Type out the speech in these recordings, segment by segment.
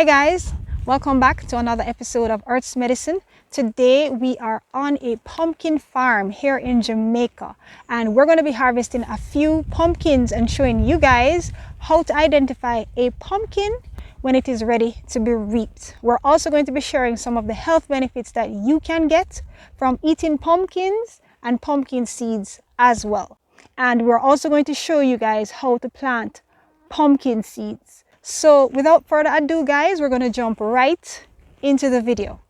Hey guys, welcome back to another episode of Earth's Medicine. Today we are on a pumpkin farm here in Jamaica, and we're going to be harvesting a few pumpkins and showing you guys how to identify a pumpkin when it is ready to be reaped. We're also going to be sharing some of the health benefits that you can get from eating pumpkins and pumpkin seeds as well. And we're also going to show you guys how to plant pumpkin seeds. So without further ado guys, we're going to jump right into the video.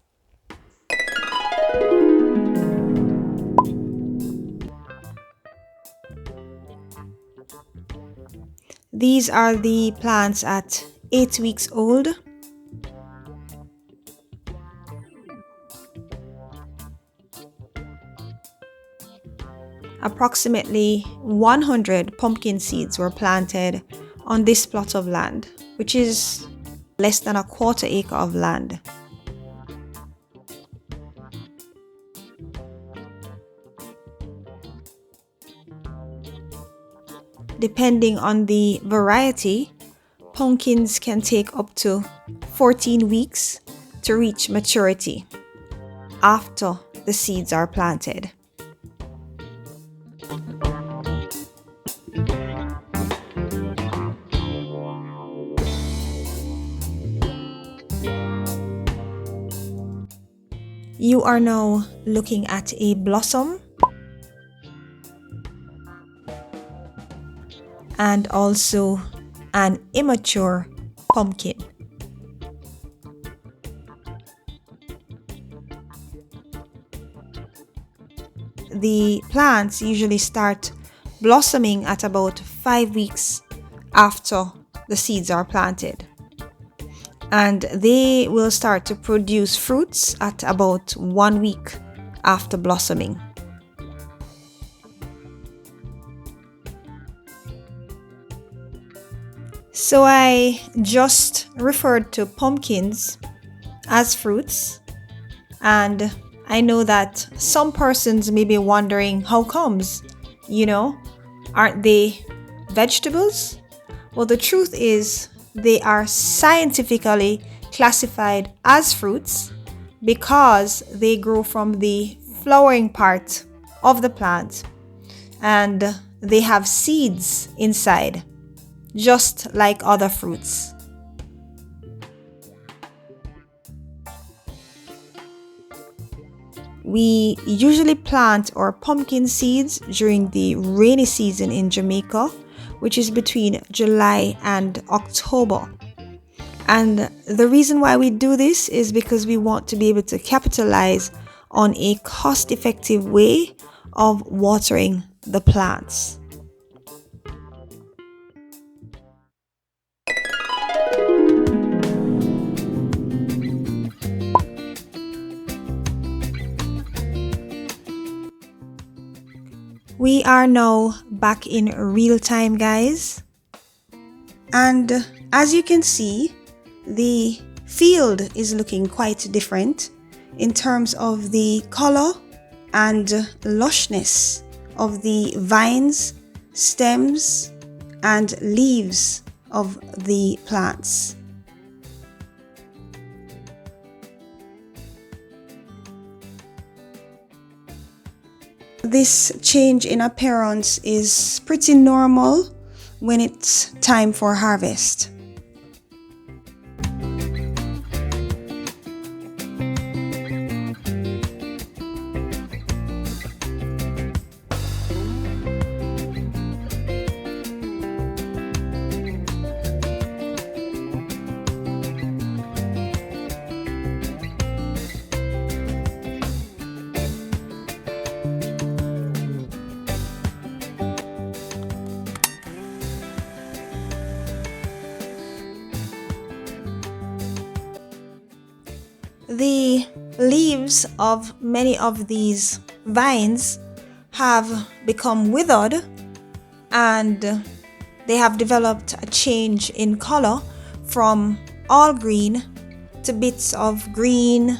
These are the plants at 8 weeks old. Approximately 100 pumpkin seeds were planted on this plot of land, which is less than a quarter acre of land. Depending on the variety, pumpkins can take up to 14 weeks to reach maturity after the seeds are planted. You are now looking at a blossom and also an immature pumpkin. The plants usually start blossoming at about 5 weeks after the seeds are planted, and they will start to produce fruits at about 1 week after blossoming. So I just referred to pumpkins as fruits, and I know that some persons may be wondering how comes, aren't they vegetables? Well, the truth is they are scientifically classified as fruits because they grow from the flowering part of the plant and they have seeds inside, just like other fruits. We usually plant our pumpkin seeds during the rainy season in Jamaica, which is between July and October. And the reason why we do this is because we want to be able to capitalize on a cost-effective way of watering the plants. We are now back in real time, guys. And as you can see, the field is looking quite different in terms of the color and lushness of the vines, stems, and leaves of the plants. This change in appearance is pretty normal when it's time for harvest. The leaves of many of these vines have become withered and they have developed a change in color from all green to bits of green,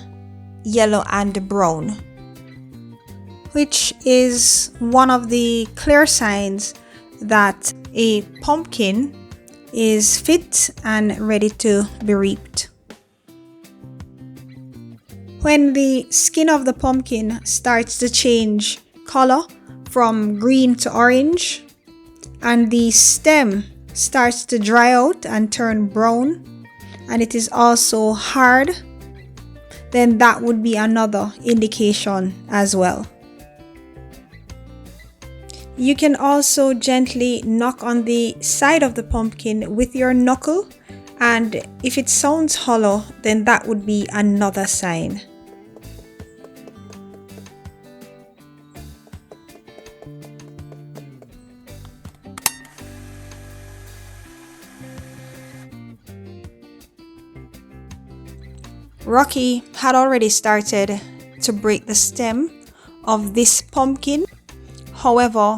yellow, and brown, which is one of the clear signs that a pumpkin is fit and ready to be reaped. When the skin of the pumpkin starts to change color from green to orange, and the stem starts to dry out and turn brown, and it is also hard, then that would be another indication as well. You can also gently knock on the side of the pumpkin with your knuckle, and if it sounds hollow, then that would be another sign. Rocky had already started to break the stem of this pumpkin. However,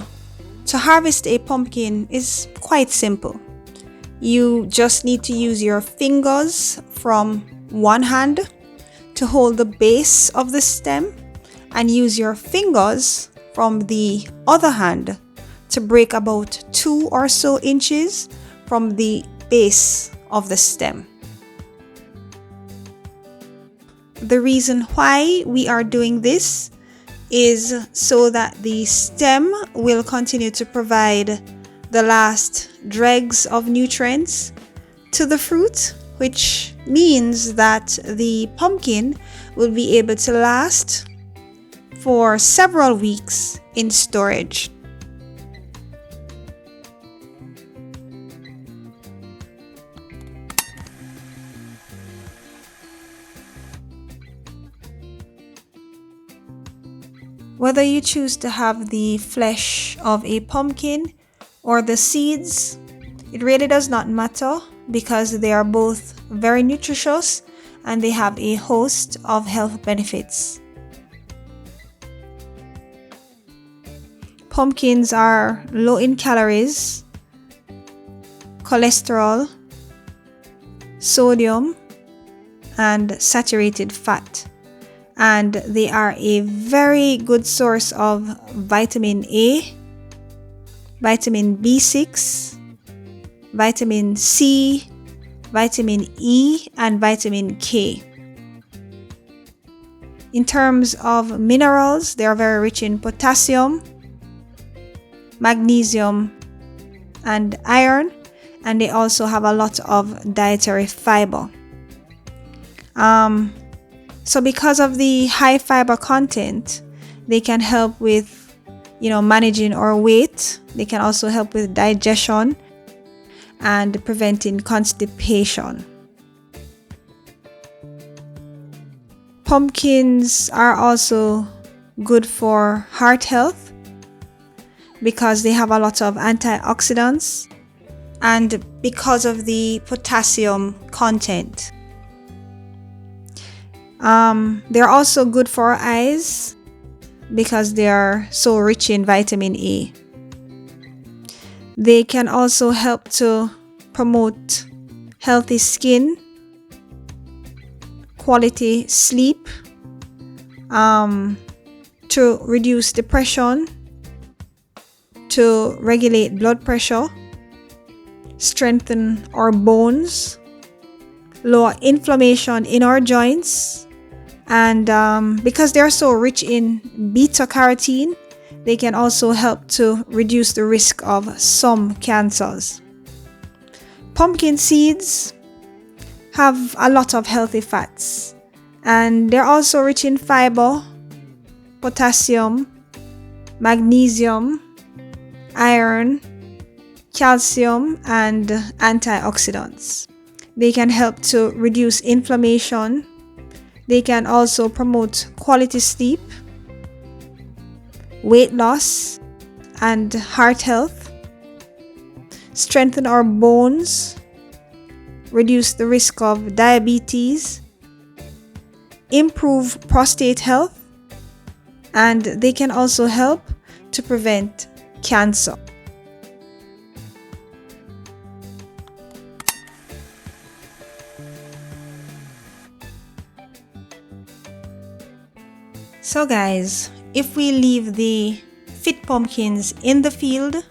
to harvest a pumpkin is quite simple. You just need to use your fingers from one hand to hold the base of the stem, and use your fingers from the other hand to break about 2 or so inches from the base of the stem. The reason why we are doing this is so that the stem will continue to provide the last dregs of nutrients to the fruit, which means that the pumpkin will be able to last for several weeks in storage. Whether you choose to have the flesh of a pumpkin or the seeds, it really does not matter, because they are both very nutritious and they have a host of health benefits. Pumpkins are low in calories, cholesterol, sodium, and saturated fat. And they are a very good source of vitamin A, vitamin B6, vitamin C, vitamin E, and vitamin K. In terms of minerals, they are very rich in potassium, magnesium, and iron, and they also have a lot of dietary fiber. So because of the high fiber content, they can help with, managing our weight. They can also help with digestion and preventing constipation. Pumpkins are also good for heart health because they have a lot of antioxidants and because of the potassium content. They're also good for our eyes because they are so rich in vitamin A. They can also help to promote healthy skin, quality sleep, to reduce depression, to regulate blood pressure, strengthen our bones, lower inflammation in our joints, and because they're so rich in beta-carotene, they can also help to reduce the risk of some cancers. Pumpkin seeds have a lot of healthy fats, and they're also rich in fiber, potassium, magnesium, iron, calcium, and antioxidants. They can help to reduce inflammation. They can also promote quality sleep, weight loss, and heart health, strengthen our bones, reduce the risk of diabetes, improve prostate health, and they can also help to prevent cancer. So guys, if we leave the fit pumpkins in the field,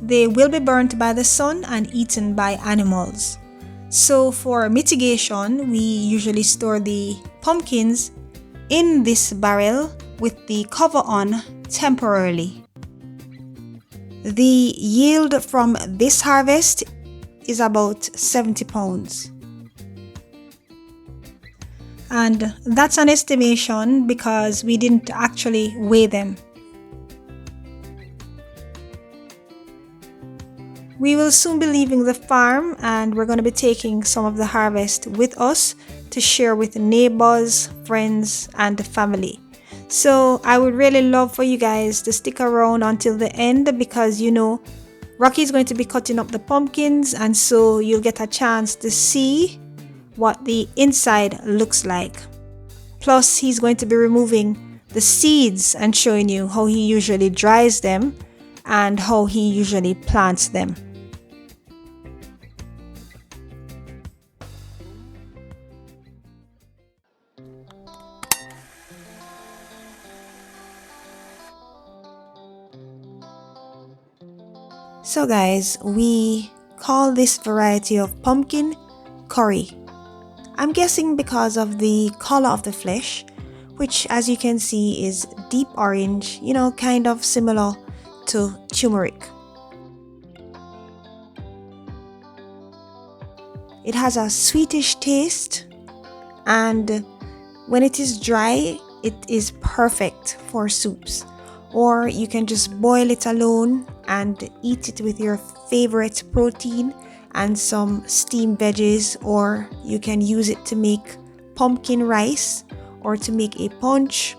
they will be burnt by the sun and eaten by animals. So for mitigation, we usually store the pumpkins in this barrel with the cover on temporarily. The yield from this harvest is about 70 pounds. And that's an estimation because we didn't actually weigh them. We will soon be leaving the farm and we're going to be taking some of the harvest with us to share with neighbors, friends, and family. So I would really love for you guys to stick around until the end because Rocky is going to be cutting up the pumpkins, and so you'll get a chance to see what the inside looks like. Plus, he's going to be removing the seeds and showing you how he usually dries them and how he usually plants them. So guys, we call this variety of pumpkin curry. I'm guessing because of the color of the flesh, which as you can see is deep orange, kind of similar to turmeric. It has a sweetish taste, and when it is dry, it is perfect for soups. Or you can just boil it alone and eat it with your favorite protein and some steamed veggies, or you can use it to make pumpkin rice or to make a punch.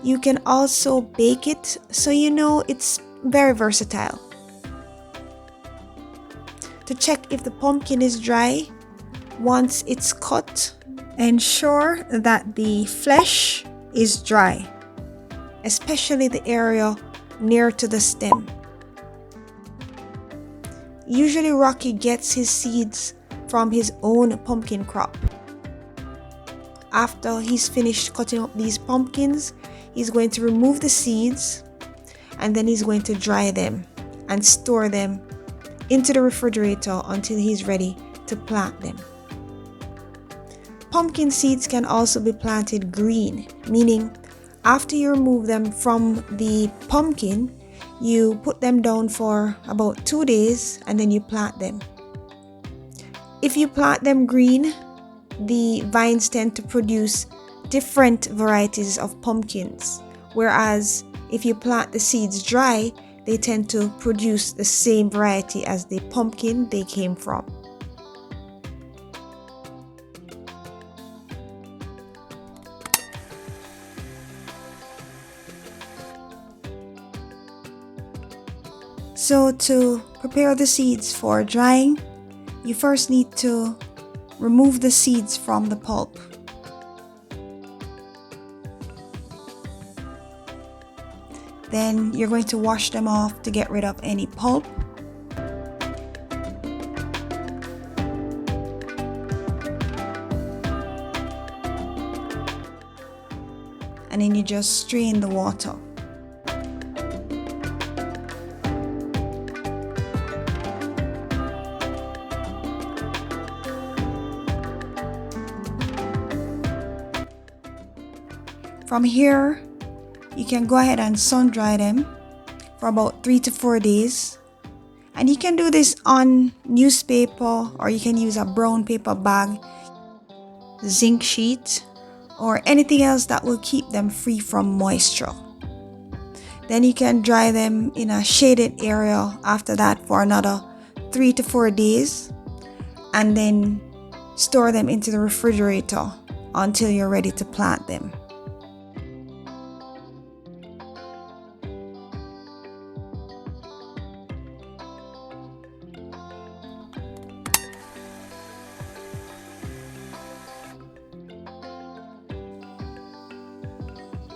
You can also bake it, so it's very versatile. To check if the pumpkin is dry, once it's cut, ensure that the flesh is dry, especially the area near to the stem. Usually Rocky gets his seeds from his own pumpkin crop. After he's finished cutting up these pumpkins, he's going to remove the seeds and then he's going to dry them and store them into the refrigerator until he's ready to plant them. Pumpkin seeds can also be planted green, meaning after you remove them from the pumpkin, you put them down for about 2 days and then you plant them. If you plant them green, the vines tend to produce different varieties of pumpkins, whereas if you plant the seeds dry, they tend to produce the same variety as the pumpkin they came from. So to prepare the seeds for drying, you first need to remove the seeds from the pulp. Then you're going to wash them off to get rid of any pulp. And then you just strain the water. From here, you can go ahead and sun dry them for about 3 to 4 days. And you can do this on newspaper, or you can use a brown paper bag, zinc sheet, or anything else that will keep them free from moisture. Then you can dry them in a shaded area after that for another 3 to 4 days, and then store them into the refrigerator until you're ready to plant them.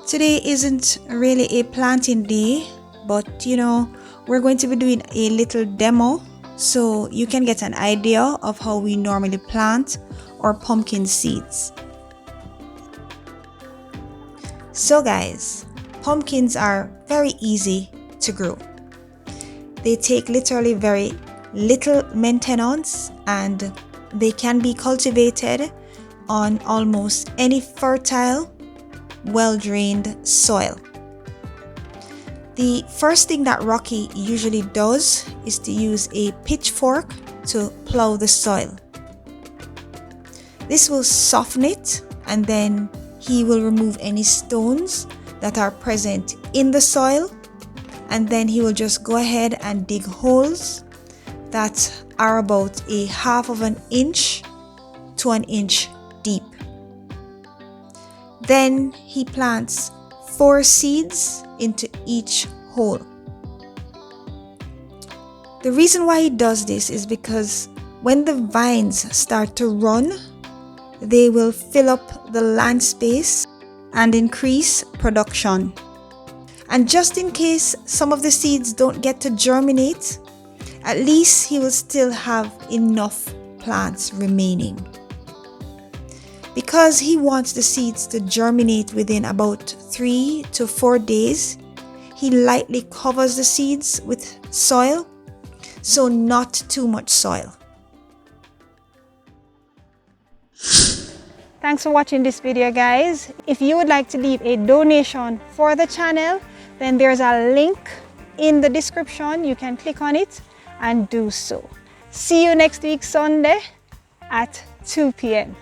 Today isn't really a planting day, but we're going to be doing a little demo so you can get an idea of how we normally plant our pumpkin seeds. So guys, pumpkins are very easy to grow. They take literally very little maintenance, and they can be cultivated on almost any fertile, well-drained soil. The first thing that Rocky usually does is to use a pitchfork to plow the soil. This will soften it, and then he will remove any stones that are present in the soil, and then he will just go ahead and dig holes that are about 1/2 inch to 1 inch deep. Then he plants 4 seeds into each hole. The reason why he does this is because when the vines start to run, they will fill up the land space and increase production. And just in case some of the seeds don't get to germinate, at least he will still have enough plants remaining. Because he wants the seeds to germinate within about 3 to 4 days, he lightly covers the seeds with soil, so not too much soil. Thanks for watching this video, guys. If you would like to leave a donation for the channel, then there's a link in the description. You can click on it and do so. See you next week Sunday at 2 p.m.